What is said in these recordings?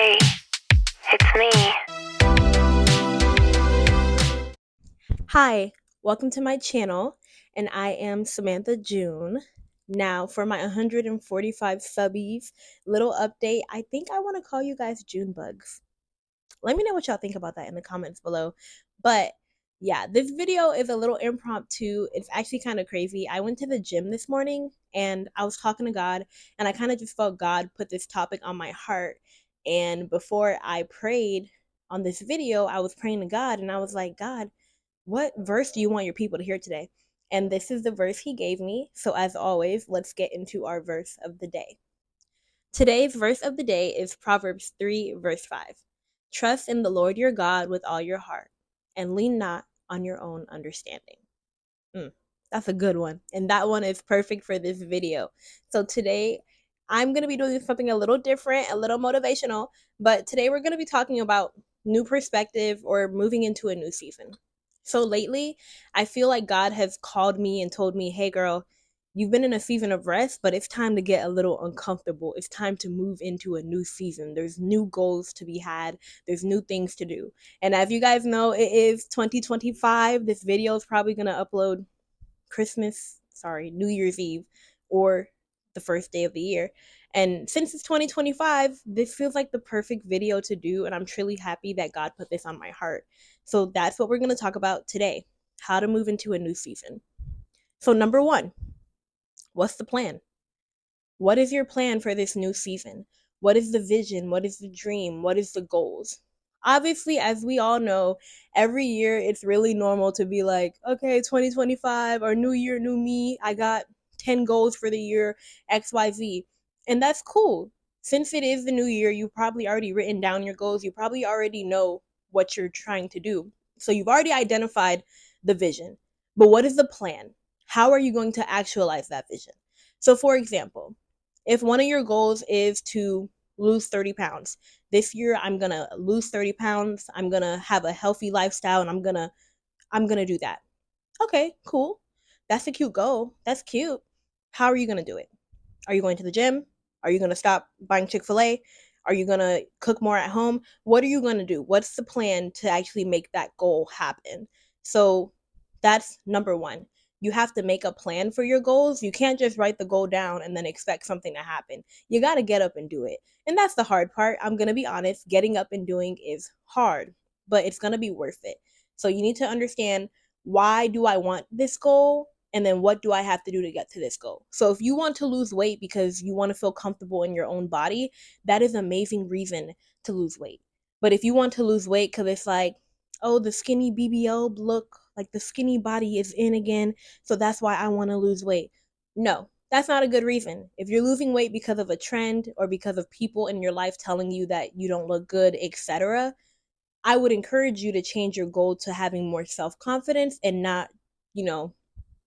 Hey, it's me. Hi, welcome to my channel, and I am Samantha June. Now, for my 145 subbies, little update. I think I want to call you guys junebugs. Let me know what y'all think about that in the comments below. But yeah, this video is a little impromptu. It's actually kind of crazy. I went to the gym this morning and I was talking to God, and I kind of just felt God put this topic on my heart. And before I prayed on this video, I was praying to God, and I was like, God, what verse do you want your people to hear today? And this is the verse he gave me. So, as always, let's get into our verse of the day. Today's verse of the day is Proverbs 3, verse 5. Trust in the Lord your God with all your heart, and lean not on your own understanding. That's a good one. And that one is perfect for this video. So, today I'm going to be doing something a little different, a little motivational, but today we're going to be talking about new perspective or moving into a new season. So lately, I feel like God has called me and told me, hey, girl, you've been in a season of rest, but it's time to get a little uncomfortable. It's time to move into a new season. There's new goals to be had, there's new things to do. And as you guys know, it is 2025. This video is probably going to upload New Year's Eve, or the first day of the year. And since it's 2025, this feels like the perfect video to do. And I'm truly happy that God put this on my heart. So that's what we're going to talk about today: how to move into a new season. So, number one, what's the plan? What is your plan for this new season? What is the vision? What is the dream? What is the goals? Obviously, as we all know, every year it's really normal to be like, okay, 2025 or new year, new me. I got 10 goals for the year XYZ. And that's cool. Since it is the new year, you've probably already written down your goals. You probably already know what you're trying to do. So you've already identified the vision. But what is the plan? How are you going to actualize that vision? So, for example, if one of your goals is to lose 30 pounds, this year I'm going to lose 30 pounds, I'm going to have a healthy lifestyle, and I'm going to do that. Okay, cool. That's a cute goal. That's cute. How are you going to do it? Are you going to the gym? Are you going to stop buying Chick-fil-A? Are you going to cook more at home? What are you going to do? What's the plan to actually make that goal happen? So that's number one. You have to make a plan for your goals. You can't just write the goal down and then expect something to happen. You got to get up and do it. And that's the hard part. I'm going to be honest, getting up and doing is hard, but it's going to be worth it. So you need to understand, why do I want this goal? And then what do I have to do to get to this goal? So if you want to lose weight because you want to feel comfortable in your own body, that is an amazing reason to lose weight. But if you want to lose weight because it's like, oh, the skinny BBL look, like the skinny body is in again, so that's why I want to lose weight. No, that's not a good reason. If you're losing weight because of a trend or because of people in your life telling you that you don't look good, etc., I would encourage you to change your goal to having more self-confidence and not, you know,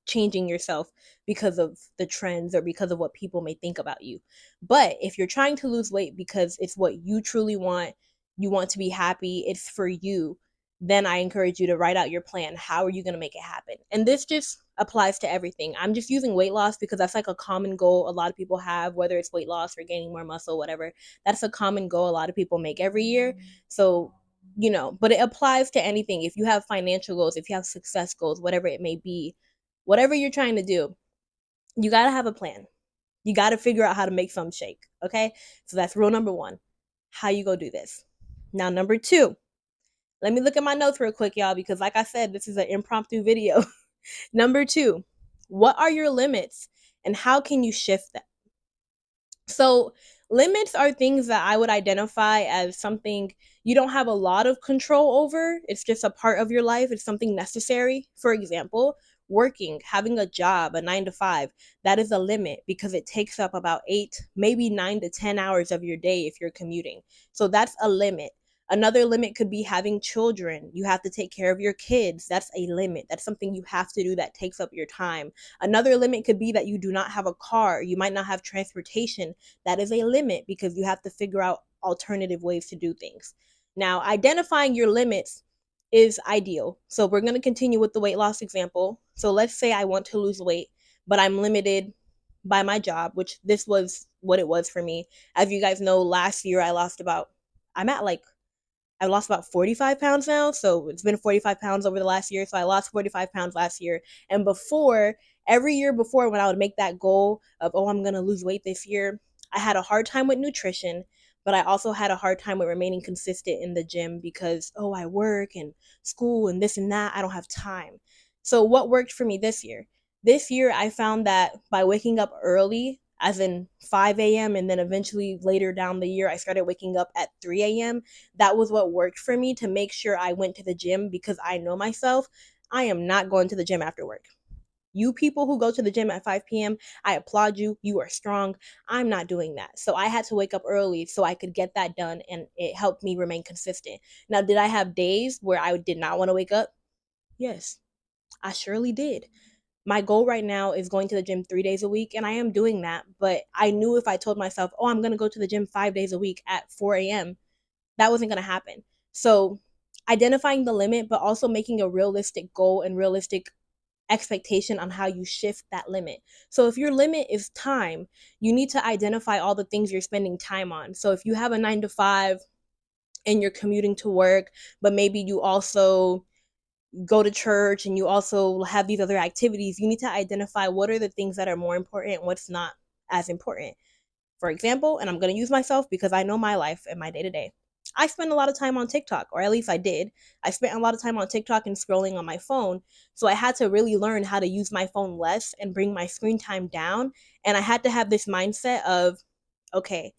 changing yourself because of the trends or because of what people may think about you. But if you're trying to lose weight because it's what you truly want, you want to be happy, it's for you, then I encourage you to write out your plan. How are you going to make it happen? And this just applies to everything. I'm just using weight loss because that's like a common goal a lot of people have, whether it's weight loss or gaining more muscle, whatever. That's a common goal a lot of people make every year. So, but it applies to anything. If you have financial goals, if you have success goals, whatever it may be, whatever you're trying to do, you got to have a plan. You got to figure out how to make some shake. Okay. So that's rule number one. How you go do this. Now, number two, let me look at my notes real quick, y'all, because like I said, this is an impromptu video. Number two, what are your limits and how can you shift them? So, limits are things that I would identify as something you don't have a lot of control over. It's just a part of your life, it's something necessary. For example, working, having a job, a 9 to 5, that is a limit because it takes up about 8, maybe 9 to 10 hours of your day if you're commuting. So, that's a limit. Another limit could be having children. You have to take care of your kids. That's a limit. That's something you have to do that takes up your time. Another limit could be that you do not have a car. You might not have transportation. That is a limit because you have to figure out alternative ways to do things. Now, identifying your limits is ideal. So we're going to continue with the weight loss example. So let's say I want to lose weight, but I'm limited by my job, which this was what it was for me. As you guys know, last year I lost about I'm at like, I lost about 45 pounds now. So it's been 45 pounds over the last year. So I lost 45 pounds last year. And before, every year before, when I would make that goal of, oh, I'm going to lose weight this year, I had a hard time with nutrition, but I also had a hard time with remaining consistent in the gym because, oh, I work and school and this and that. I don't have time. So what worked for me this year? This year, I found that by waking up early, as in 5 a.m., and then eventually later down the year, I started waking up at 3 a.m. That was what worked for me to make sure I went to the gym because I know myself. I am not going to the gym after work. You people who go to the gym at 5 p.m., I applaud you. You are strong. I'm not doing that. So I had to wake up early so I could get that done, and it helped me remain consistent. Now, did I have days where I did not want to wake up? Yes, I surely did. My goal right now is going to the gym 3 days a week, and I am doing that. But I knew if I told myself, oh, I'm going to go to the gym 5 days a week at 4 a.m., that wasn't going to happen. So identifying the limit, but also making a realistic goal and realistic expectation on how you shift that limit. So if your limit is time, you need to identify all the things you're spending time on. So if you have a 9 to 5 and you're commuting to work, but maybe you also go to church and you also have these other activities, you need to identify what are the things that are more important and what's not as important. For example, and I'm going to use myself because I know my life and my day to day. I spend a lot of time on TikTok, or at least I did. I spent a lot of time on TikTok and scrolling on my phone. So I had to really learn how to use my phone less and bring my screen time down. And I had to have this mindset of, okay,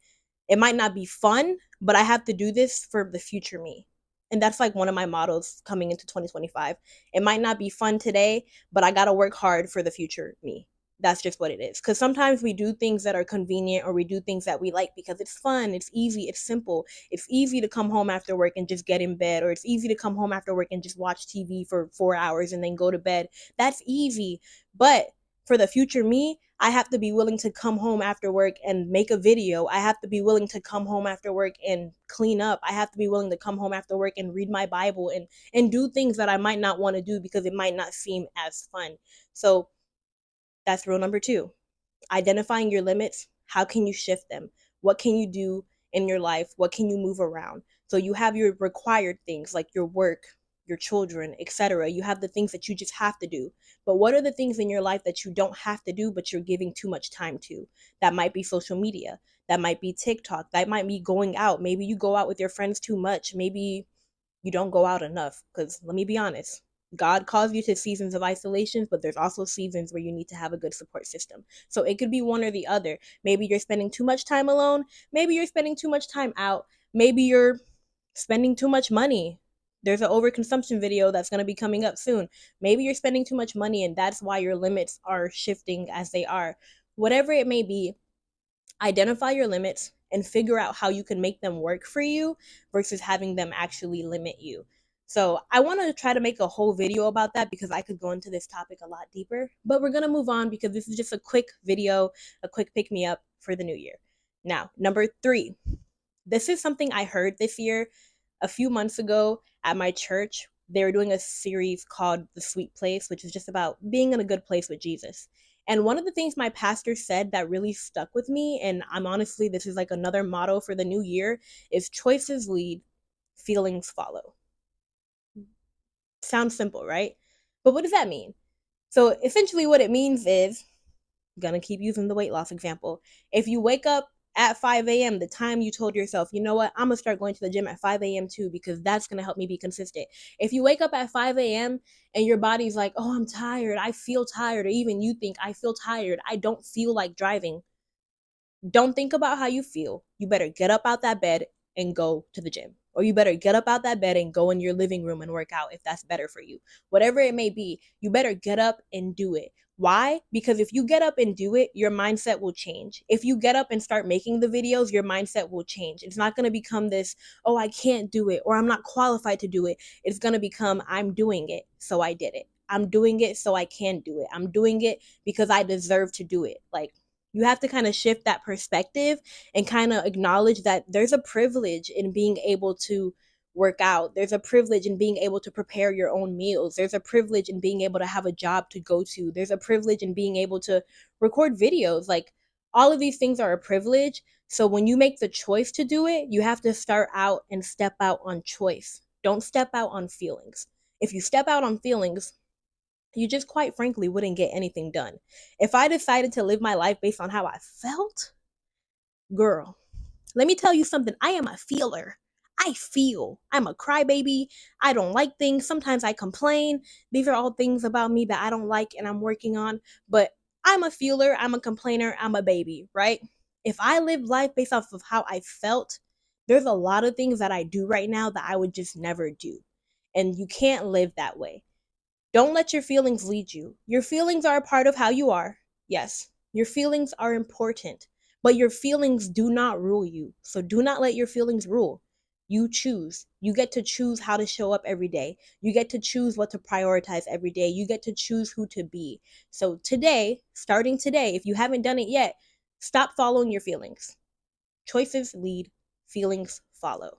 it might not be fun, but I have to do this for the future me. And that's like one of my mottos coming into 2025. It might not be fun today, but I got to work hard for the future me. That's just what it is. Because sometimes we do things that are convenient or we do things that we like because it's fun, it's easy, it's simple. It's easy to come home after work and just get in bed, or it's easy to come home after work and just watch TV for 4 hours and then go to bed. That's easy. But for the future me, I have to be willing to come home after work and make a video. I have to be willing to come home after work and clean up. I have to be willing to come home after work and read my Bible and do things that I might not want to do because it might not seem as fun. So that's rule number 2. Identifying your limits. How can you shift them? What can you do in your life? What can you move around? So you have your required things like your work, your children, etc. You have the things that you just have to do. But what are the things in your life that you don't have to do, but you're giving too much time to? That might be social media. That might be TikTok. That might be going out. Maybe you go out with your friends too much. Maybe you don't go out enough. Because let me be honest, God calls you to seasons of isolation, but there's also seasons where you need to have a good support system. So it could be one or the other. Maybe you're spending too much time alone. Maybe you're spending too much time out. Maybe you're spending too much money. There's an overconsumption video that's going to be coming up soon. Maybe you're spending too much money and that's why your limits are shifting as they are. Whatever it may be, identify your limits and figure out how you can make them work for you versus having them actually limit you. So I want to try to make a whole video about that because I could go into this topic a lot deeper, but we're going to move on because this is just a quick video, a quick pick me up for the new year. Now, number 3, this is something I heard this year a few months ago at my church. They were doing a series called The Sweet Place, which is just about being in a good place with Jesus. And one of the things my pastor said that really stuck with me, and I'm honestly, this is like another motto for the new year, is choices lead, feelings follow. Sounds simple, right? But what does that mean? So essentially what it means is, I'm gonna keep using the weight loss example. If you wake up at 5 a.m., the time you told yourself, you know what, I'm gonna start going to the gym at 5 a.m. too, because that's gonna help me be consistent. If you wake up at 5 a.m. and your body's like, oh, I'm tired, I feel tired, or even you think, I feel tired, I don't feel like driving, don't think about how you feel. You better get up out that bed and go to the gym. Or you better get up out that bed and go in your living room and work out if that's better for you. Whatever it may be, you better get up and do it. Why? Because if you get up and do it, your mindset will change. If you get up and start making the videos, your mindset will change. It's not going to become this, oh, I can't do it, or I'm not qualified to do it. It's going to become, I'm doing it, so I did it. I'm doing it so I can do it. I'm doing it because I deserve to do it. Like, you have to kind of shift that perspective and kind of acknowledge that there's a privilege in being able to work out. There's a privilege in being able to prepare your own meals. There's a privilege in being able to have a job to go to. There's a privilege in being able to record videos. Like, all of these things are a privilege. So when you make the choice to do it, you have to start out and step out on choice. Don't step out on feelings. If you step out on feelings, you just quite frankly wouldn't get anything done. If I decided to live my life based on how I felt, girl, let me tell you something. I am a feeler. I feel. I'm a crybaby. I don't like things. Sometimes I complain. These are all things about me that I don't like and I'm working on. But I'm a feeler. I'm a complainer. I'm a baby, right? If I lived life based off of how I felt, there's a lot of things that I do right now that I would just never do. And you can't live that way. Don't let your feelings lead you. Your feelings are a part of how you are. Yes, your feelings are important, but your feelings do not rule you. So do not let your feelings rule. You choose. You get to choose how to show up every day. You get to choose what to prioritize every day. You get to choose who to be. So today, starting today, if you haven't done it yet, stop following your feelings. Choices lead, feelings follow.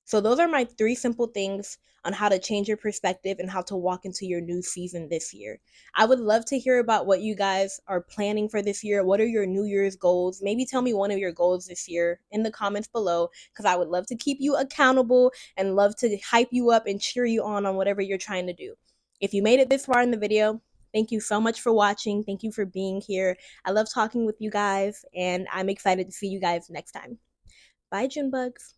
So those are my 3 simple things on how to change your perspective and how to walk into your new season this year. I would love to hear about what you guys are planning for this year. What are your New Year's goals? Maybe tell me one of your goals this year in the comments below, because I would love to keep you accountable and love to hype you up and cheer you on whatever you're trying to do. If you made it this far in the video, thank you so much for watching. Thank you for being here. I love talking with you guys, and I'm excited to see you guys next time. Bye, Junebugs.